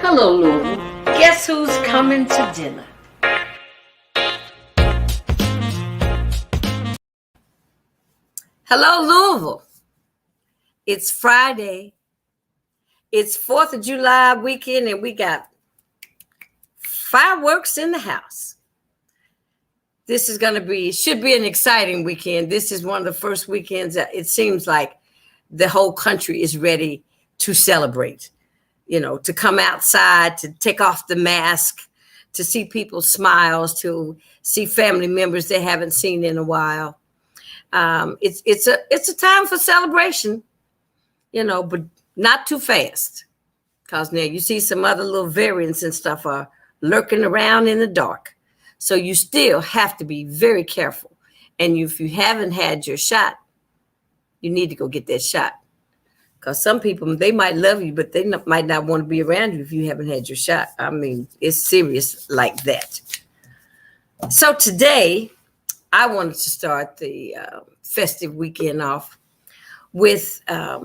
Hello, Louisville. Guess who's coming to dinner? Hello, Louisville. It's Friday. It's 4th of July weekend, and we got fireworks in the house. This is going to should be an exciting weekend. This is one of the first weekends that it seems like the whole country is ready to celebrate. You know, to come outside, to take off the mask, to see people's smiles, to see family members they haven't seen in a while. It's a time for celebration, you know, but not too fast, because now you see some other little variants and stuff are lurking around in the dark. So you still have to be very careful. And if you haven't had your shot, you need to go get that shot. Because some people, they might love you, but they might not want to be around you if you haven't had your shot. I mean, it's serious like that. So today, I wanted to start the festive weekend off with a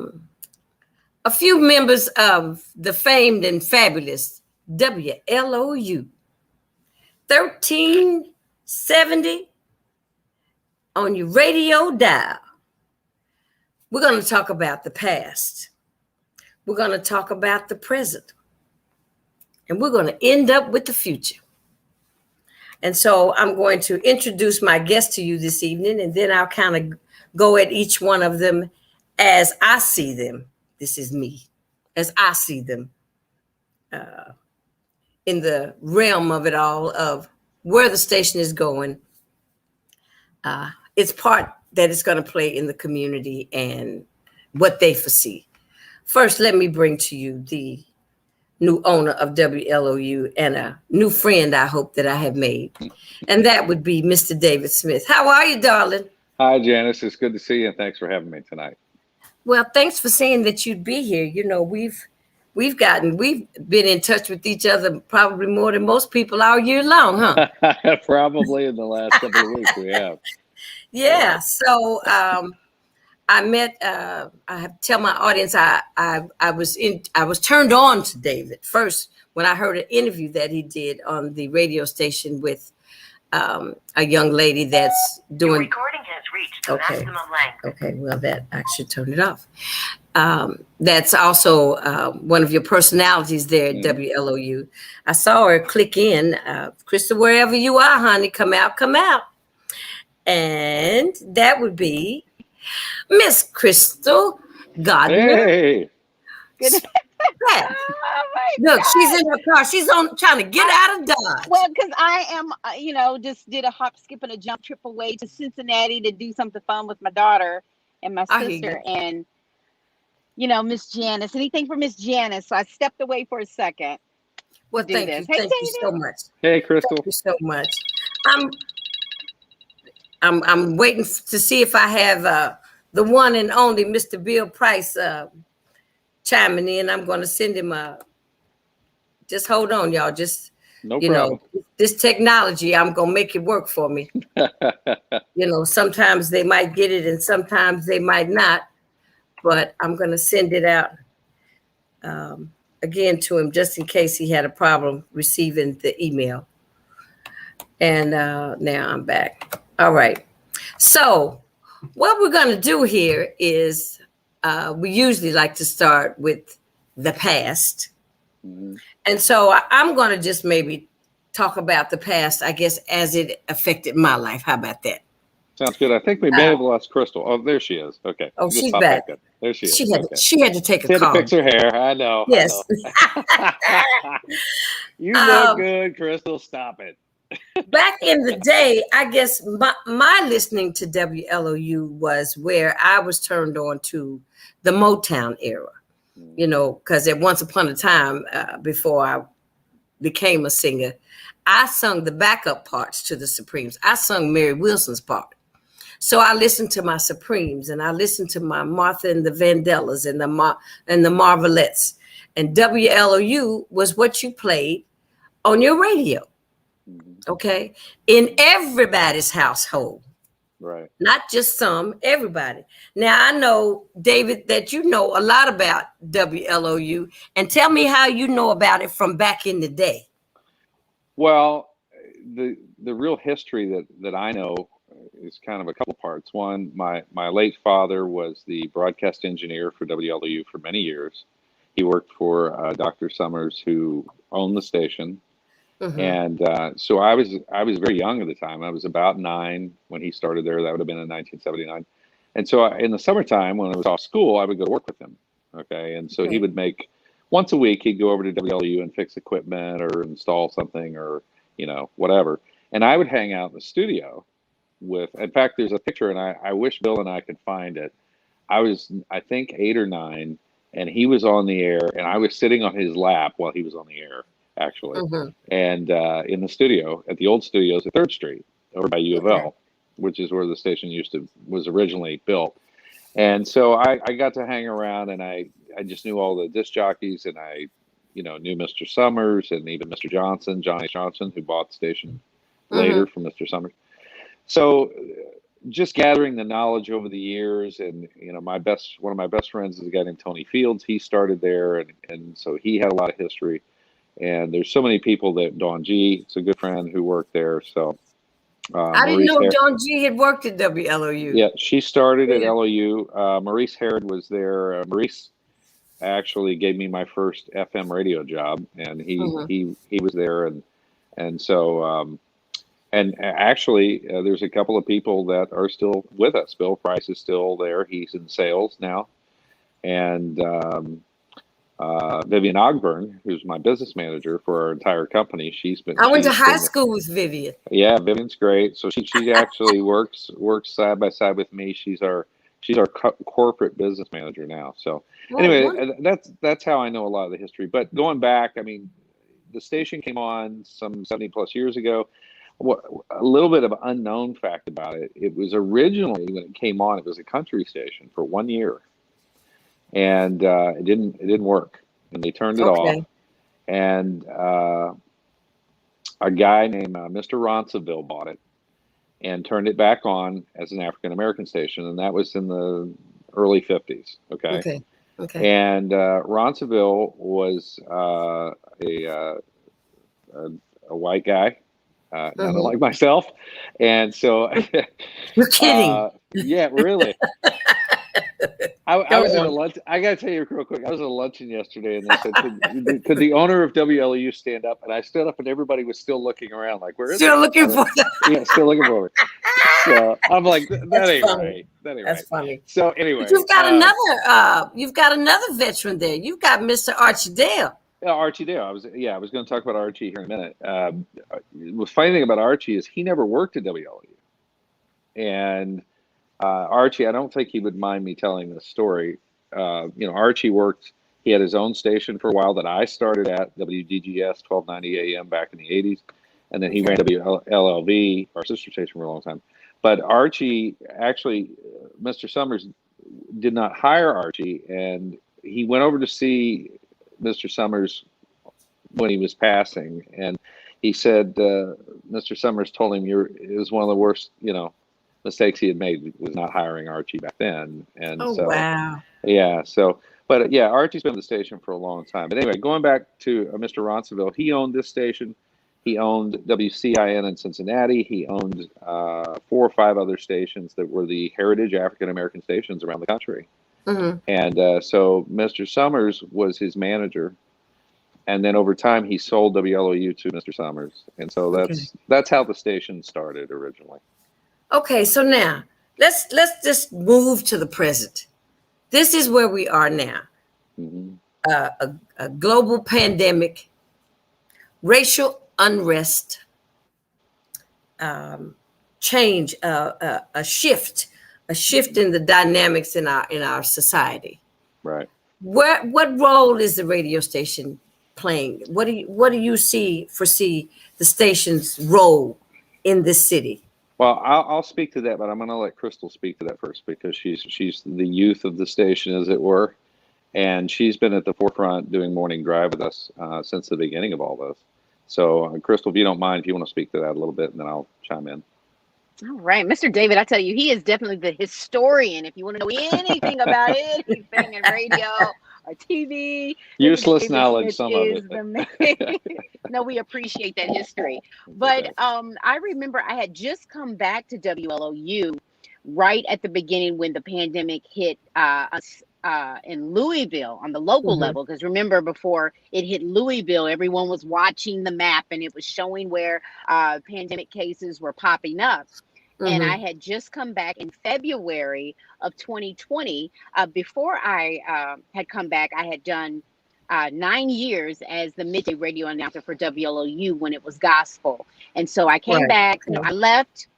few members of the famed and fabulous WLOU. 1370 on your radio dial. We're going to talk about the past. We're going to talk about the present. And we're going to end up with the future. And so I'm going to introduce my guests to you this evening, and then I'll kind of go at each one of them as I see them. This is me, as I see them in the realm of it all, of where the station is going. It's part that it's going to play in the community and what they foresee. First, let me bring to you the new owner of WLOU and a new friend I hope that I have made. And that would be Mr. David Smith. How are you, darling? Hi, Janice. It's good to see you, and thanks for having me tonight. Well, thanks for saying that you'd be here. You know, we've been in touch with each other probably more than most people all year long, huh? Probably in the last couple of weeks we have. Yeah. So I met. I have to tell my audience I was turned on to David first when I heard an interview that he did on the radio station with a young lady that's doing. Your recording has reached the maximum length. Okay. Well, that I should turn it off. That's also one of your personalities there at WLOU. I saw her click in. Crystal, wherever you are, honey, come out. And that would be Miss Crystal Gardner. Hey. Good. Yeah. Oh Look, she's in her car. She's trying to get out of Dodge. Well, because I am, just did a hop, skip, and a jump trip away to Cincinnati to do something fun with my daughter and my sister. And, Miss Janice, anything for Miss Janice. So I stepped away for a second. Well, thank you. Thank you so much. Hey, Crystal. Thank you so much. I'm waiting to see if I have the one and only Mr. Bill Price chiming in. I'm going to send him just hold on, y'all. Just, no problem. This technology, I'm going to make it work for me. Sometimes they might get it and sometimes they might not. But I'm going to send it out again to him just in case he had a problem receiving the email. And now I'm back. All right. So what we're going to do here is we usually like to start with the past. Mm-hmm. And so I'm going to just maybe talk about the past, I guess, as it affected my life. How about that? Sounds good. I think we may have lost Crystal. Oh, there she is. Okay. Oh, she's back. There she is. She had to take a call. She had to fix her hair. I know. Yes. I know. You look good, Crystal. Stop it. Back in the day, I guess my listening to WLOU was where I was turned on to the Motown era, because at once upon a time, before I became a singer, I sung the backup parts to the Supremes. I sung Mary Wilson's part. So I listened to my Supremes and I listened to my Martha and the Vandellas and the Marvelettes. And WLOU was what you played on your radio. Okay. In everybody's household, Right. Not just some, everybody. Now, I know, David, that you know a lot about WLOU, and tell me how you know about it from back in the day. Well, the real history that I know is kind of a couple parts. One, my late father was the broadcast engineer for WLOU for many years. He worked for Dr. Summers, who owned the station. And so I was very young at the time. I was about 9 when he started there. That would have been in 1979. And so in the summertime, when I was off school, I would go to work with him. Okay. And so he would make once a week, he'd go over to WLU and fix equipment or install something or, whatever. And I would hang out in the studio with, in fact, there's a picture, and I wish Bill and I could find it. I was, I think, 8 or 9, and he was on the air, and I was sitting on his lap while he was on the air, actually. And in the studio, at the old studios at 3rd Street, over by U of L, which is where the station was originally built. And so I got to hang around, and I just knew all the disc jockeys, and I, knew Mr. Summers and even Mr. Johnson, Johnny Johnson, who bought the station later from Mr. Summers. So just gathering the knowledge over the years, and one of my best friends is a guy named Tony Fields. He started there, and so he had a lot of history. And there's so many people that Dawn G, it's a good friend who worked there. So I didn't know Dawn G had worked at WLOU. Yeah, she started at LOU. Maurice Herod was there. Maurice actually gave me my first FM radio job, and he was there, and so and actually there's a couple of people that are still with us. Bill Price is still there. He's in sales now, and Vivian Ogburn, who's my business manager for our entire company. I went to high school with Vivian. Yeah, Vivian's great. So she actually works side by side with me. She's our corporate business manager now. So anyway, that's how I know a lot of the history. But going back, I mean, the station came on some 70 plus years ago. A little bit of an unknown fact about it. It was originally, when it came on, it was a country station for 1 year. And it didn't work, and they turned it off. And a guy named Mr. Ronseville bought it and turned it back on as an African American station, and that was in the early 50s. Okay. And Ronseville was a white guy, not like myself, and so you're kidding. Yeah, really. I was at a lunch. I got to tell you real quick. I was at a luncheon yesterday, and they said, "Could the owner of WLU stand up?" And I stood up, and everybody was still looking around, like, "Where is still looking for?" Yeah, still looking for it. So I'm like, "That ain't right. That ain't right." That's funny. So anyway, but you've got another veteran there. You've got Mr. Archie Dale. Yeah, Archie Dale. I was going to talk about Archie here in a minute. The funny thing about Archie is he never worked at WLU, and Archie, I don't think he would mind me telling this story. Archie worked, he had his own station for a while that I started at, WDGS 1290 AM back in the 80s. And then he ran WLLV, our sister station, for a long time. But Archie, actually, Mr. Summers did not hire Archie. And he went over to see Mr. Summers when he was passing. And he said, Mr. Summers told him, it was one of the worst, mistakes he had made was not hiring Archie back then. And wow. Yeah. So, but yeah, Archie's been at the station for a long time. But anyway, going back to Mr. Ronseville, he owned this station. He owned WCIN in Cincinnati. He owned 4 or 5 other stations that were the heritage African-American stations around the country. And so Mr. Summers was his manager. And then over time, he sold WLOU to Mr. Summers. And so that's how the station started originally. Okay, so now let's just move to the present. This is where we are now. A global pandemic, racial unrest, change, a shift in the dynamics in our society. Right. What role is the radio station playing? What do you foresee the station's role in this city? Well, I'll speak to that, but I'm going to let Crystal speak to that first because she's the youth of the station, as it were, and she's been at the forefront doing morning drive with us since the beginning of all this. So, Crystal, if you don't mind, if you want to speak to that a little bit, and then I'll chime in. All right, Mr. David, I tell you, he is definitely the historian. If you want to know anything about anything in radio or TV, Mr. Useless David knowledge, Smith some of is it. the man. No, we appreciate that history. But Okay. I remember I had just come back to WLOU right at the beginning when the pandemic hit us in Louisville on the local Hmm. level. Because remember, before it hit Louisville, everyone was watching the map and it was showing where pandemic cases were popping up. And Hmm. I had just come back in February of 2020. Before I had come back, I had done 9 years as the midday radio announcer for WLOU when it was gospel. And so I came Right. back, I left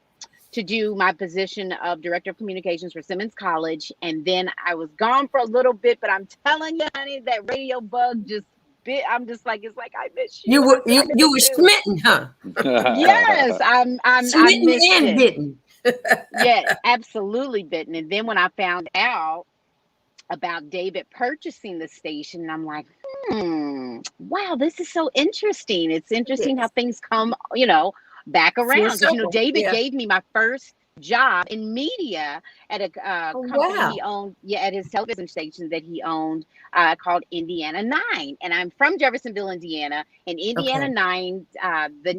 to do my position of director of communications for Simmons College. And then I was gone for a little bit, but I'm telling you, honey, that radio bug just bit. I'm just like, it's like, I miss you. You And I were said, I miss you you were too. smitten, huh? Yes, I Smitten missed and it. bitten. Yeah, absolutely bitten. And then when I found out about David purchasing the station, I'm like, wow, this is so interesting. It's interesting how Yes. things come, back Full around. Because, circle. David Yeah. gave me my first job in media at a Oh, company wow. he owned, at his television station that he owned called Indiana 9. And I'm from Jeffersonville, Indiana. And Indiana Okay. 9,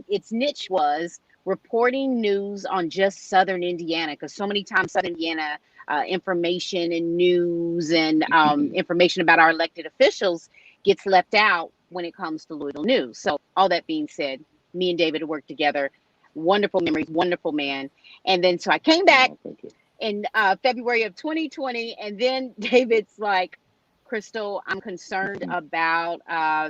its niche was reporting news on just Southern Indiana, because so many times Southern Indiana information and news and information about our elected officials gets left out when it comes to Louisville news. So all that being said, me and David worked together. Wonderful memories, wonderful man. And then so I came back Oh, thank you. in February of 2020, and then David's like, Crystal, I'm concerned about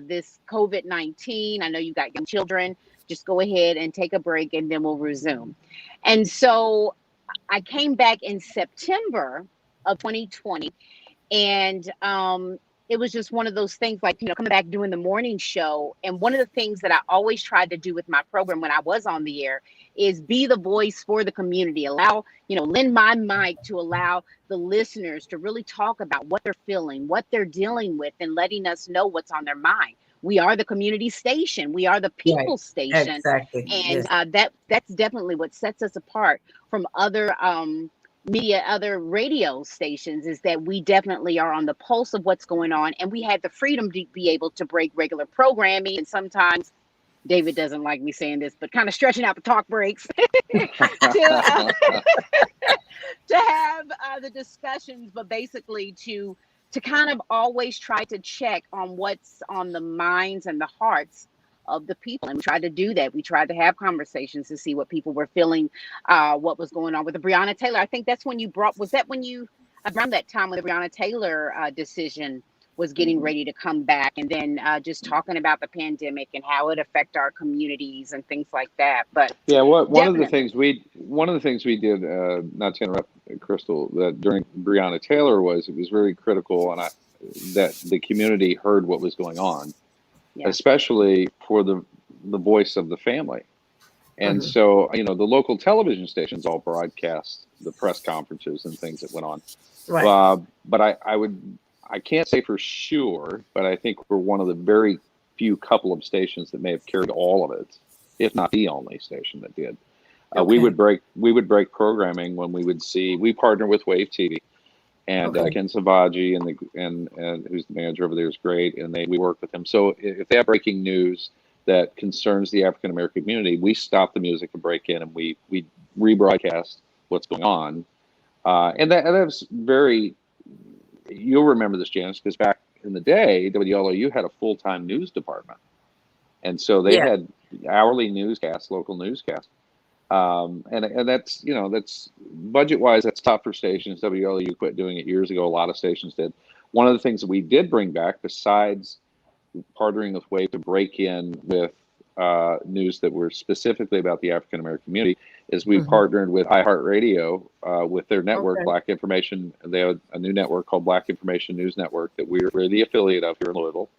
this COVID-19. I know you got young children. Just go ahead and take a break, and then we'll resume. And so I came back in September of 2020, and it was just one of those things, like, coming back doing the morning show. And one of the things that I always tried to do with my program when I was on the air is be the voice for the community, lend my mic to allow the listeners to really talk about what they're feeling, what they're dealing with, and letting us know what's on their mind. We are the community station. We are the Right. people station. Exactly. And Yes. that's definitely what sets us apart from other media, other radio stations, is that we definitely are on the pulse of what's going on, and we had the freedom to be able to break regular programming. And sometimes David doesn't like me saying this, but kind of stretching out the talk breaks to, to have the discussions, but basically to kind of always try to check on what's on the minds and the hearts of the people. And we tried to do that. We tried to have conversations to see what people were feeling, what was going on with the Breonna Taylor. I think that's when was that when you, around that time when the Breonna Taylor decision was getting ready to come back, and then just talking about the pandemic and how it affect our communities and things like that. But Yeah, one of the definitely. things we did, not to interrupt, Crystal, that during Breonna Taylor was, it was very critical, and that the community heard what was going on, Yeah. especially for the voice of the family. And Mhm. so, the local television stations all broadcast the press conferences and things that went on. Right. But I can't say for sure, but I think we're one of the very few couple of stations that may have carried all of it, if not the only station that did. We Okay. would break programming when we partner with Wave TV, and Okay. Ken Savaji and who's the manager over there is great, and we work with him. So if they have breaking news that concerns the African American community, we stop the music and break in, and we rebroadcast what's going on. And that was very. You'll remember this, Janice, because back in the day, WLOU had a full-time news department, and so they Yeah. had hourly newscasts, local newscasts. And that's budget-wise, that's tough for stations. WLOU quit doing it years ago. A lot of stations did. One of the things that we did bring back, besides partnering with Wave to break in with news that were specifically about the African American community, is we Mhm. partnered with iHeartRadio with their network, Okay. Black Information. They have a new network called Black Information News Network that we're the affiliate of here in Louisville.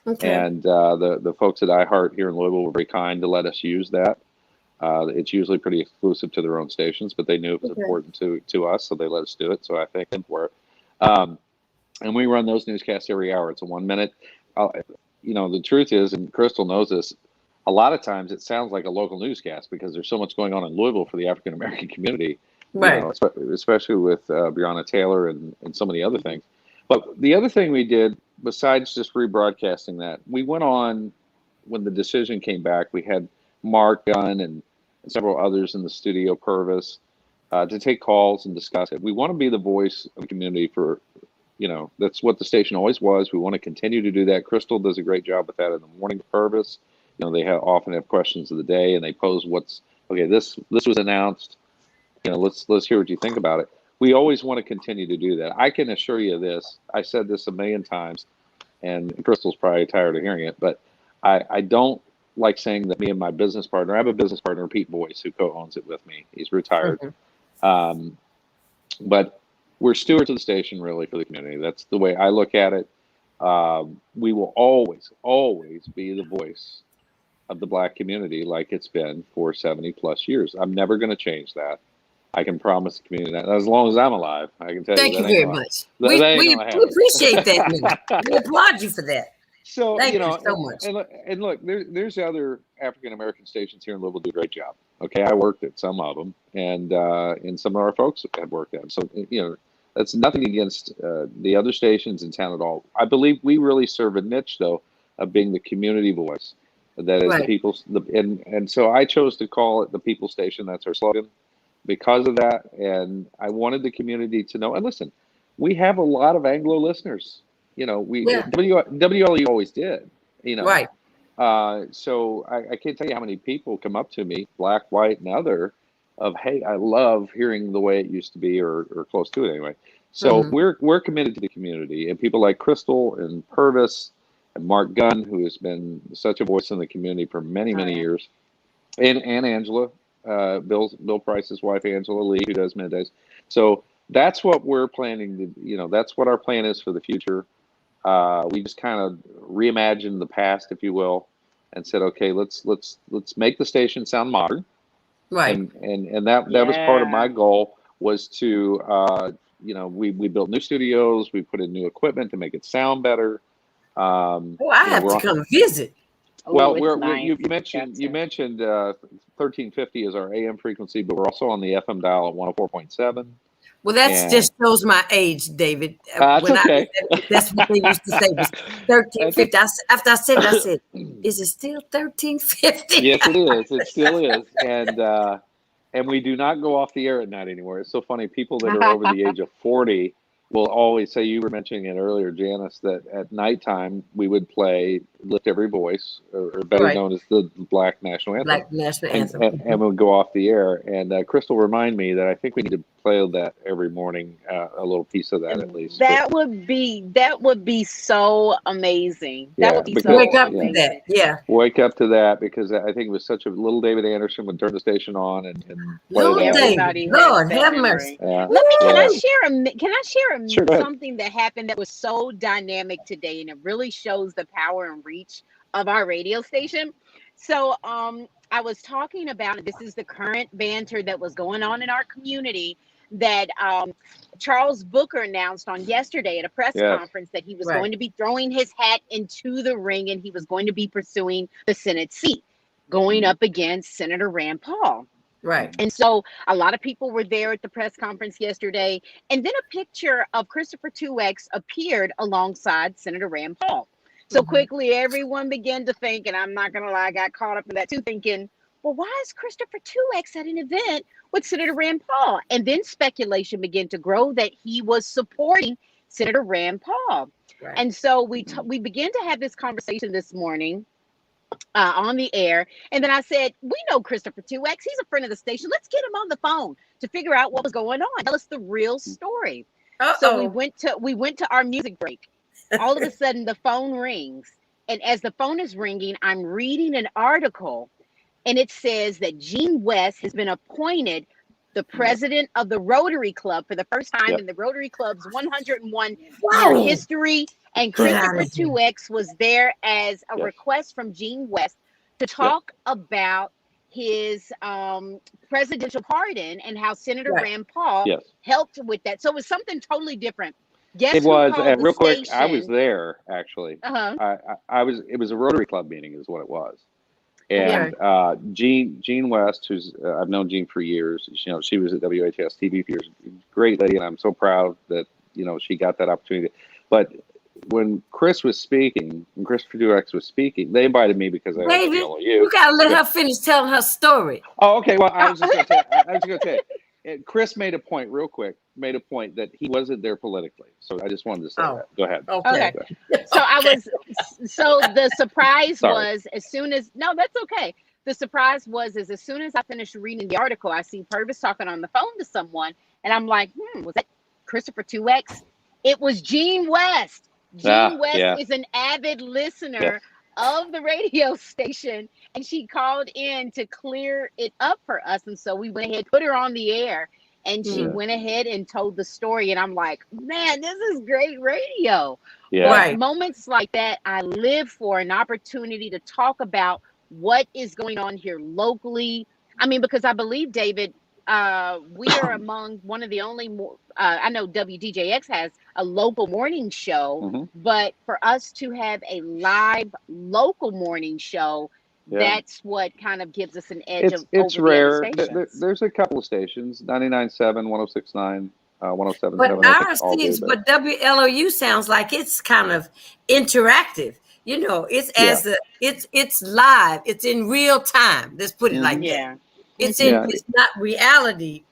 Okay. And the folks at iHeart here in Louisville were very kind to let us use that. It's usually pretty exclusive to their own stations, but they knew it was Okay. important to us, so they let us do it. So I thank them for it. And we run those newscasts every hour. It's a 1 minute. The truth is, and Crystal knows this, a a lot of times it sounds like a local newscast because there's so much going on in Louisville for the African American community, Right. especially with Breonna Taylor and so many other things. But the other thing we did, besides just rebroadcasting that, we went on when the decision came back. We had Mark Gunn and several others in the studio, Purvis, to take calls and discuss it. We want to be the voice of the community for, that's what the station always was. We want to continue to do that. Crystal does a great job with that in the morning, Purvis. They often have questions of the day, and they pose this was announced. Let's hear what you think about it. We always want to continue to do that. I can assure you this. I said this a million times, and Crystal's probably tired of hearing it, but I don't like saying that me and my business partner, I have a business partner, Pete Boyce, who co-owns it with me. He's retired. Mm-hmm. But we're stewards of the station, really, for the community. That's the way I look at it. We will always, always be the voice of the Black community like it's been for 70 plus years. I'm never going to change that. I can promise the community that as long as I'm alive. I can tell Thank you. Thank you very much. We appreciate that. We applaud you for that. So Thank you so much. And look, there's other African American stations here in Louisville do a great job. Okay, I worked at some of them, and some of our folks have worked at them. So that's nothing against the other stations in town at all. I believe we really serve a niche though of being the community voice. That is right. The people's, and so I chose to call it the People Station. That's our slogan because of that. And I wanted the community to know. And listen, we have a lot of Anglo listeners. WLOU always did. Right. So I can't tell you how many people come up to me, Black, white, and other, of hey, I love hearing the way it used to be, or close to it anyway. So we're committed to the community, and people like Crystal and Purvis. And Mark Gunn, who has been such a voice in the community for many, many years, and Angela, Bill Price's wife, Angela Lee, who does middays. So that's what we're planning to, that's what our plan is for the future. We just kind of reimagined the past, if you will, and said, okay, let's make the station sound modern. Right. And that was part of my goal was to, we built new studios, we put in new equipment to make it sound better. I have to come visit. Well, you mentioned 1350 is our AM frequency, but we're also on the FM dial at 104.7. Well, that just shows my age, David. That's okay. That's what they used to say was 1350. After I said it, I said, "Is it still 1350?" Yes, it is. It still is, and we do not go off the air at night anymore. It's so funny. People that are over the age of 40 will always say, you were mentioning it earlier, Janice, that at nighttime we would play Lift Every Voice, or better known as the Black National Anthem. Black National Anthem. And we'll go off the air. And Crystal, remind me that I think we need to play that every morning, a little piece of that at least. That would be so amazing. That would be so wake up to that. Yeah. Wake up to that, because I think it was such a little David Anderson would turn the station on and play that. Lord have mercy. Yeah. Can I share Sure, something that happened that was so dynamic today, and it really shows the power and reach of our radio station. So I was talking about, and this is the current banter that was going on in our community, that Charles Booker announced on yesterday at a press conference that he was going to be throwing his hat into the ring, and he was going to be pursuing the Senate seat, going up against Senator Rand Paul. Right. And so a lot of people were there at the press conference yesterday. And then a picture of Christopher 2X appeared alongside Senator Rand Paul. So quickly, everyone began to think, and I'm not going to lie, I got caught up in that too, thinking, well, why is Christopher 2X at an event with Senator Rand Paul? And then speculation began to grow that he was supporting Senator Rand Paul. Right. And so we began to have this conversation this morning on the air. And then I said, we know Christopher 2X. He's a friend of the station. Let's get him on the phone to figure out what was going on. Tell us the real story. So we went to our music break. All of a sudden the phone rings. And as the phone is ringing, I'm reading an article, and it says that Gene West has been appointed the president of the Rotary Club for the first time in the Rotary Club's 101 year history. And Christopher 2X was there as a request from Gene West to talk about his presidential pardon and how Senator Rand Paul helped with that. So it was something totally different. Guess it was, and real quick, I was station? there actually. It was a Rotary Club meeting, is what it was. And Jean West, who's I've known Jean for years. You know, she was at WHS TV for years. Great lady, and I'm so proud that she got that opportunity. But when Chris was speaking, when Christopher Duex was speaking, they invited me because I David, WLOU. you gotta let her finish telling her story. Oh, okay. Well, I was just going to tell you. Chris made a point real quick. Made a point that he wasn't there politically. So I just wanted to say that. Go ahead. Okay. So the surprise was that's okay. The surprise was as soon as I finished reading the article, I see Purvis talking on the phone to someone, and I'm like, was that Christopher 2X? It was Jean West. Jean West is an avid listener of the radio station, and she called in to clear it up for us. And so we went ahead, put her on the air, and she went ahead and told the story. And I'm like, man, this is great radio. But moments like that, I live for an opportunity to talk about what is going on here locally. I mean, because I believe, David, we are among one of the only I know WDJX has a local morning show, but for us to have a live local morning show, that's what kind of gives us an edge. It's rare. There's a couple of stations, 99.7, 106.9, 107.7. But ours seems, but WLOU sounds like it's kind of interactive. It's live. It's in real time. Let's put it like that. It's not reality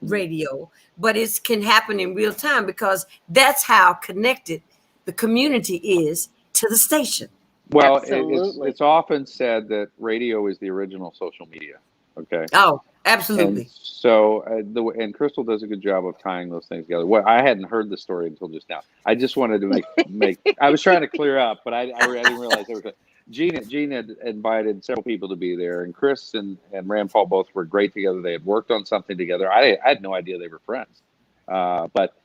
radio, but it can happen in real time because that's how connected the community is to the station. Well, it's often said that radio is the original social media. Okay. Oh, absolutely. And so, and Crystal does a good job of tying those things together. Well, I hadn't heard the story until just now. I just wanted to make. I was trying to clear up, but I didn't realize everything. Gene had invited several people to be there, and Chris and Rand Paul both were great together. They had worked on something together. I had no idea they were friends, but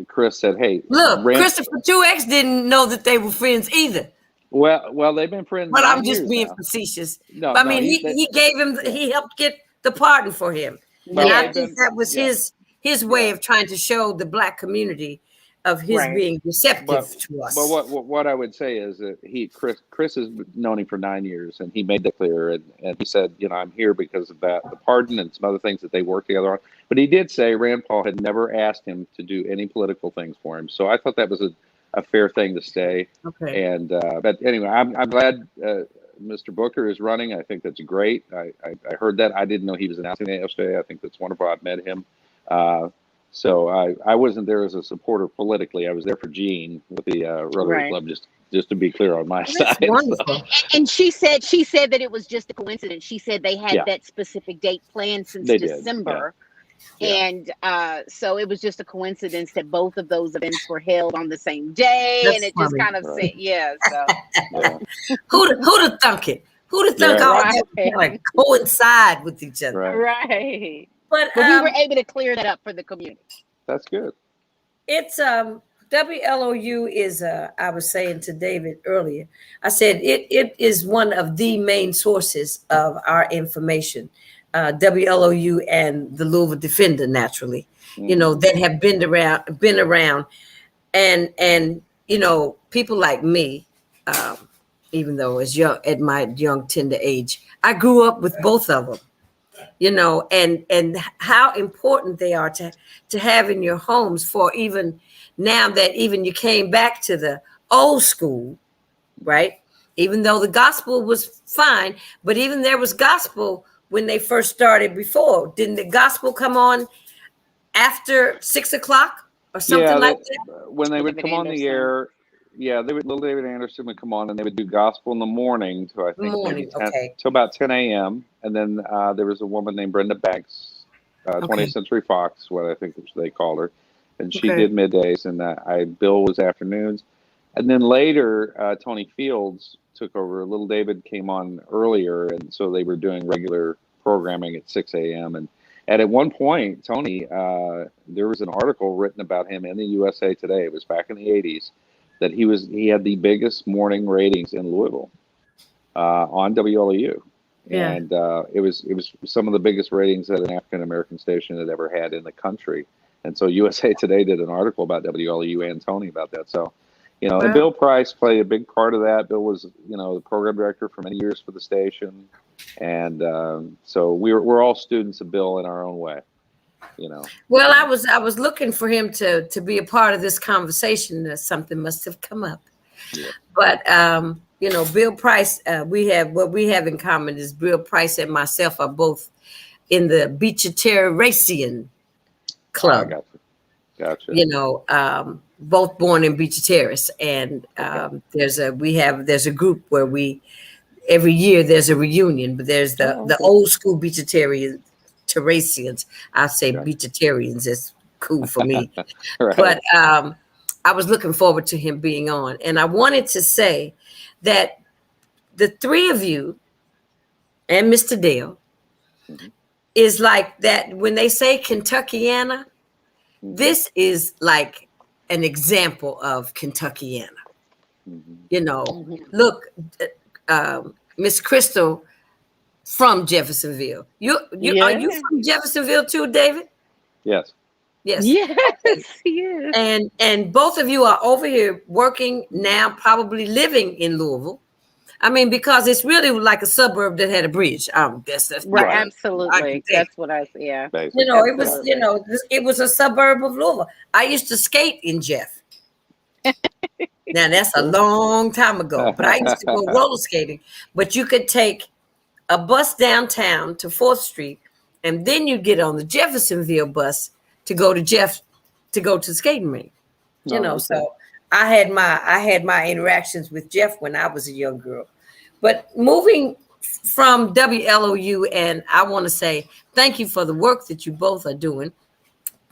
Chris said, "Hey, look, Christopher 2X didn't know that they were friends either." Well, they've been friends. But I'm just being facetious. No, I mean, he gave him. He helped get the pardon for him, and I think that was his way of trying to show the Black community of his being receptive to us. But what I would say is that Chris has known him for 9 years, and he made that clear. And he said, I'm here because of that, the pardon and some other things that they worked together on. But he did say Rand Paul had never asked him to do any political things for him. So I thought that was a fair thing to say. Okay. And but anyway, I'm glad Mr. Booker is running. I think that's great. I heard that. I didn't know he was announcing that yesterday. I think that's wonderful. I've met him. So I wasn't there as a supporter politically. I was there for Jean with the Rotary Club, just to be clear on my side. Wonderful. And she said that it was just a coincidence. She said they had that specific date planned since December. And so it was just a coincidence that both of those events were held on the same day. That's and it funny. just kind of said, Who'd have thunk it? Who'd have thunk all that like coincide with each other? Right. But we were able to clear that up for the community. That's good. It's WLOU is I was saying to David earlier, I said it is one of the main sources of our information. WLOU and the Louisville Defender, naturally, that have been around, and people like me, even though at my young tender age, I grew up with both of them. And how important they are to have in your homes, for even now that even you came back to the old school, right? Even though the gospel was fine, but even there was gospel when they first started before. Didn't the gospel come on after 6 o'clock or something like that? When they would come on the air, little David Anderson would come on, and they would do gospel in the morning to till about 10 a.m. And then there was a woman named Brenda Banks, 20th Century Fox, what I think they called her, and she did middays, and Bill was afternoons. And then later, Tony Fields took over. Little David came on earlier, and so they were doing regular programming at 6 a.m. And at one point, Tony, there was an article written about him in the USA Today. It was back in the 80s. That he had the biggest morning ratings in Louisville on WLOU, and it was some of the biggest ratings that an African American station had ever had in the country. And so USA Today did an article about WLOU and Tony about that. So You know, and Bill Price played a big part of that. Bill was, you know, the program director for many years for the station, and so we're all students of Bill in our own way. You know. Well, I was looking for him to be a part of this conversation. That something must have come up. Yeah. But you know, Bill Price, we have in common is Bill Price and myself are both in the Beach-a-Terracian Club. Gotcha. You know, both born in Beach Terrace, and there's a group where every year there's a reunion, but there's the old school Terracians. I say Beachitarians. It's cool for me. Right. But I was looking forward to him being on. And I wanted to say that the three of you and Mr. Dale is like that. When they say Kentuckiana, this is like an example of Kentuckiana. You know, look, Miss Crystal from Jeffersonville. Are you from Jeffersonville too, David? Yes. Yes. Yes. And both of you are over here working now, probably living in Louisville. I mean, because it's really like a suburb that had a bridge. That's right. Absolutely. That's what I yeah. Basically. You know, it was it was a suburb of Louisville. I used to skate in Jeff. Now that's a long time ago, but I used to go roller skating. But you could take a bus downtown to 4th Street, and then you get on the Jeffersonville bus to go to the skating rink. You know, so I had my interactions with Jeff when I was a young girl. But moving from WLOU, and I want to say thank you for the work that you both are doing.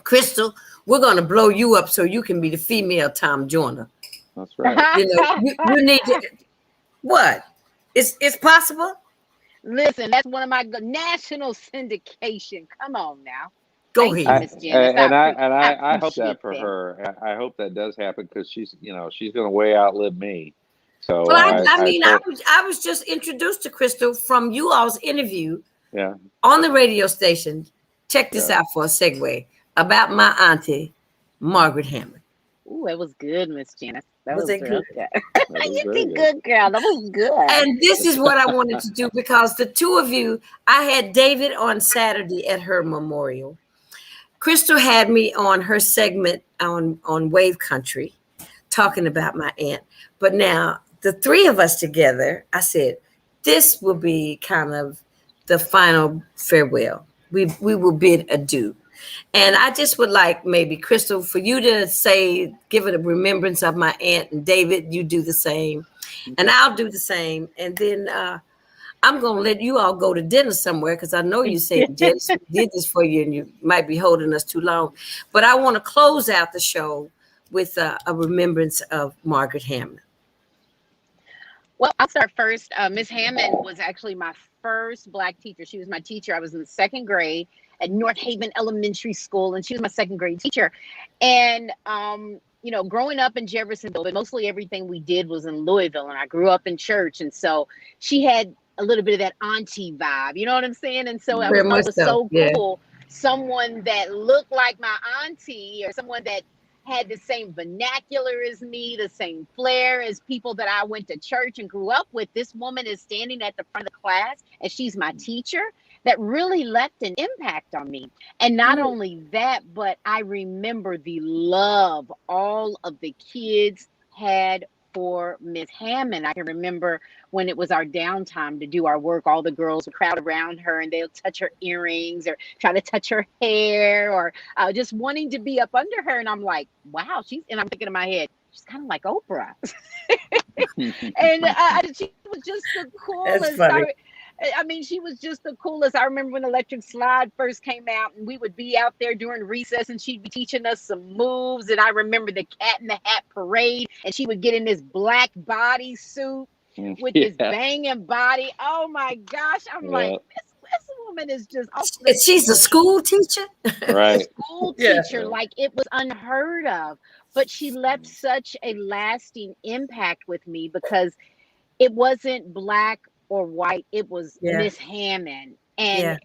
Crystal, we're going to blow you up so you can be the female Tom Joyner. That's right. You know, you need to. What? It's possible. Listen, that's one of my national syndication. Come on now. Go ahead, Miss Janice. I hope that for her. I hope that does happen because she's going to way outlive me. So well, I was just introduced to Crystal from you all's interview on the radio station. Check this out for a segue about my auntie, Margaret Hammond. Ooh, it was good, Miss Janice. That was it good? You did good, girl. That was good. And this is what I wanted to do because the two of you, I had David on Saturday at her memorial. Crystal had me on her segment on Wave Country talking about my aunt. But now the three of us together, I said, this will be kind of the final farewell. We will bid adieu. And I just would like maybe, Crystal, for you to say, give it a remembrance of my aunt, and David, you do the same. And I'll do the same. And then I'm going to let you all go to dinner somewhere because I know you said Jess did this for you and you might be holding us too long. But I want to close out the show with a remembrance of Margaret Hammond. Well, I'll start first. Miss Hammond was actually my first Black teacher. She was my teacher. I was in the 2nd grade at North Haven Elementary School, and she was my 2nd grade teacher. And, you know, growing up in Jeffersonville, but mostly everything we did was in Louisville, and I grew up in church. And so she had a little bit of that auntie vibe, you know what I'm saying? And so it was so cool. Someone that looked like my auntie or someone that had the same vernacular as me, the same flair as people that I went to church and grew up with. This woman is standing at the front of the class and she's my teacher. That really left an impact on me. And not only that, but I remember the love all of the kids had for Miss Hammond. I can remember when it was our downtime to do our work, all the girls would crowd around her and they'll touch her earrings or try to touch her hair or just wanting to be up under her. And I'm like, wow, and I'm thinking in my head, she's kind of like Oprah. And she was just the coolest. That's funny. I mean, she was just the coolest. I remember when Electric Slide first came out and we would be out there during recess and she'd be teaching us some moves. And I remember the Cat in the Hat parade and she would get in this black bodysuit with this banging body. Oh my gosh. I'm like, this woman is just awesome. She's a school teacher. Right. School teacher, like it was unheard of. But she left such a lasting impact with me because it wasn't black or white, it was Miss Hammond. And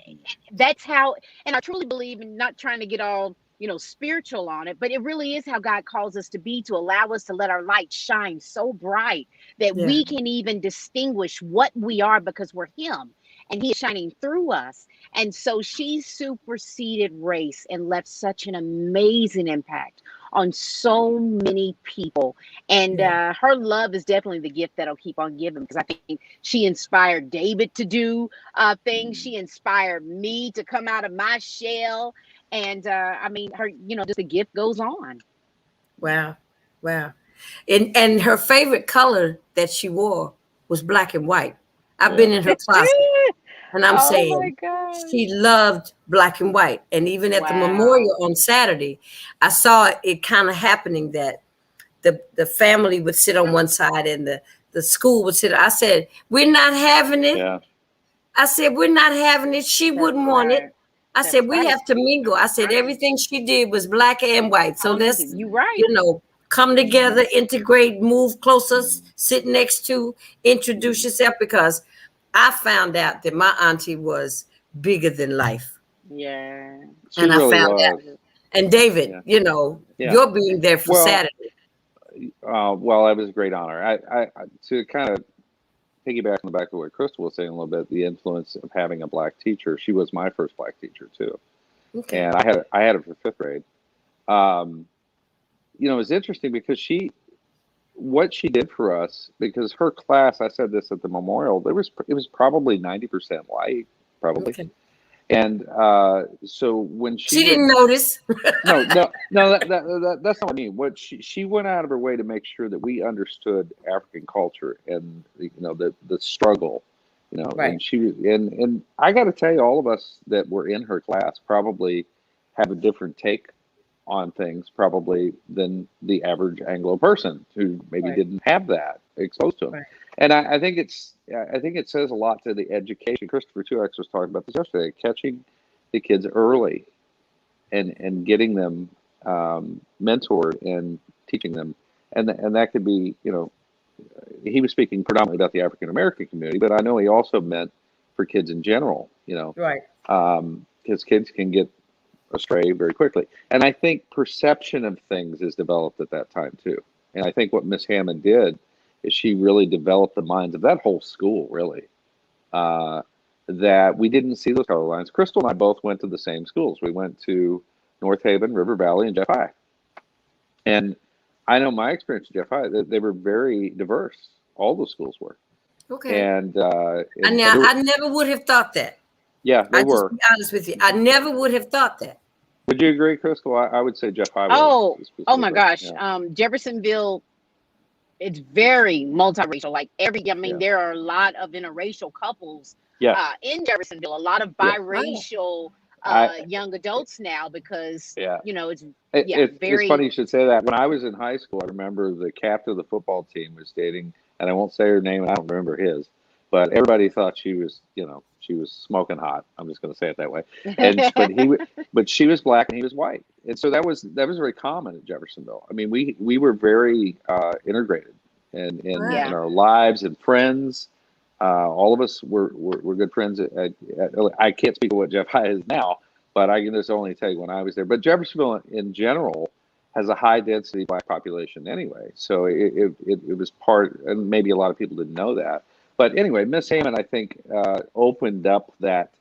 that's how, and I truly believe, in not trying to get all spiritual on it, but it really is how God calls us to be, to allow us to let our light shine so bright that Yeah. we can even distinguish what we are because we're Him and He is shining through us. And so she superseded race and left such an amazing impact on so many people. And her love is definitely the gift that'll keep on giving, because I think she inspired David to do things. She inspired me to come out of my shell. And I mean, her, just the gift goes on. Wow. Wow. And her favorite color that she wore was black and white. I've been in her closet, and I'm Oh my saying gosh. she loved black and white. And even at the memorial on Saturday, I saw it kind of happening that the family would sit on one side and the school would sit. I said, we're not having it. Yeah. I said, we're not having it. She wouldn't want it. I said, we have to mingle. I said, everything she did was black and white. So let's, You right. come together, integrate, move closer, sit next to, introduce yourself, because I found out that my auntie was bigger than life. Yeah. She And really I found was. out. And David, you're being there for Saturday. Well, that was a great honor. I to kind of piggyback on the back of what Crystal was saying a little bit, the influence of having a black teacher. She was my first black teacher too. Okay. And I had her for fifth grade. It was interesting because what she did for us, because her class, I said this at the memorial, it was probably 90% white, probably. Okay. And so when she didn't notice. no, that's not what I mean. What she went out of her way to make sure that we understood African culture and the struggle, Right. And and I got to tell you, all of us that were in her class probably have a different take on things probably than the average Anglo person who maybe didn't have that exposed to them. Right. And I think it says a lot to the education. Christopher Tuax was talking about this yesterday, catching the kids early and getting them mentored and teaching them. And that could be, he was speaking predominantly about the African American community, but I know he also meant for kids in general, Right. Because kids can get astray very quickly. And I think perception of things is developed at that time too. And I think what Miss Hammond did is she really developed the minds of that whole school, really, that we didn't see those color lines. Crystal and I both went to the same schools. We went to North Haven, River Valley, and Jeff High. And I know my experience at Jeff High, they were very diverse. All the schools were. Okay. And I never would have thought that. Yeah, they were. Just be honest with you, I never would have thought that. Would you agree, Crystal? I would say Jeff High. Oh my gosh. Yeah. Jeffersonville, it's very multiracial. Like there are a lot of interracial couples in Jeffersonville, a lot of biracial young adults now, because it's funny you should say that. When I was in high school, I remember the captain of the football team was dating, and I won't say her name, and I don't remember his, but everybody thought she was, she was smoking hot. I'm just going to say it that way. But she was black and he was white, and so that was very common in Jeffersonville. I mean, we were very integrated in our lives and friends. All of us were good friends. I can't speak of what Jeff High is now, but I can just only tell you when I was there. But Jeffersonville in general has a high density black population anyway, so it was part, and maybe a lot of people didn't know that. But anyway, Miss Hammond, I think, opened up that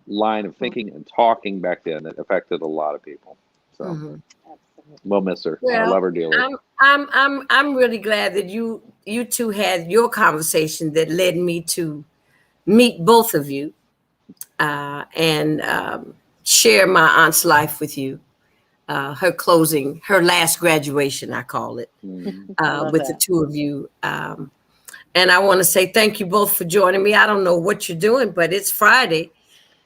line of thinking and talking back then that affected a lot of people. So we'll miss her. I love her dearly. I'm really glad that you two had your conversation that led me to meet both of you and share my aunt's life with you. Her last graduation, I call it, with the two of you. And I want to say thank you both for joining me. I don't know what you're doing, but it's Friday.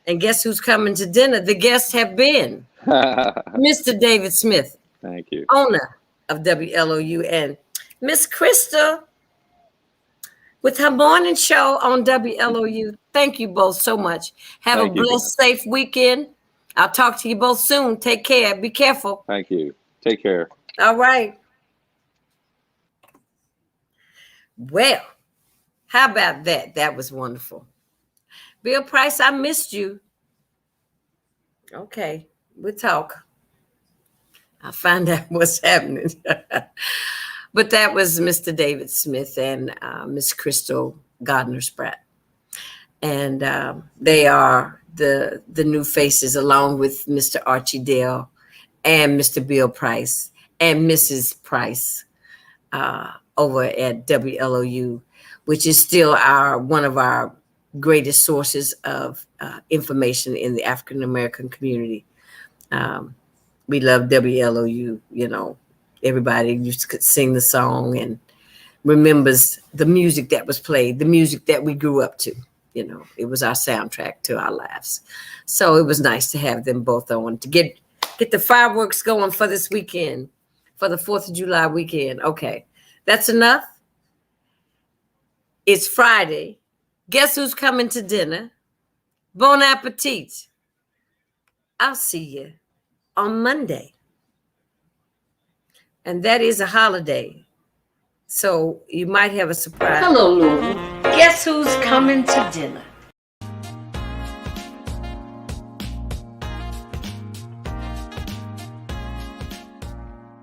And guess who's coming to dinner? The guests have been Mr. David Smith. Thank you. Owner of WLOU, and Miss Crystal with her morning show on WLOU. Thank you both so much. Have a blessed, safe weekend. I'll talk to you both soon. Take care. Be careful. Thank you. Take care. All right. Well, how about that? That was wonderful. Bill Price, I missed you. Okay. We'll talk. I'll find out what's happening. But that was Mr. David Smith and Miss Crystal Gardner Spratt. And they are the new faces, along with Mr. Archie Dale and Mr. Bill Price and Mrs. Price over at WLOU, which is still one of our greatest sources of information in the African American community. We love WLOU. You know, everybody used to sing the song and remembers the music that was played, the music that we grew up to. You know, it was our soundtrack to our lives. So it was nice to have them both on to get the fireworks going for this weekend, for the 4th of July weekend. Okay, that's enough. It's Friday. Guess who's coming to dinner? Bon appetit. I'll see you on Monday. And that is a holiday. So you might have a surprise. Hello, Louisville. Guess who's coming to dinner?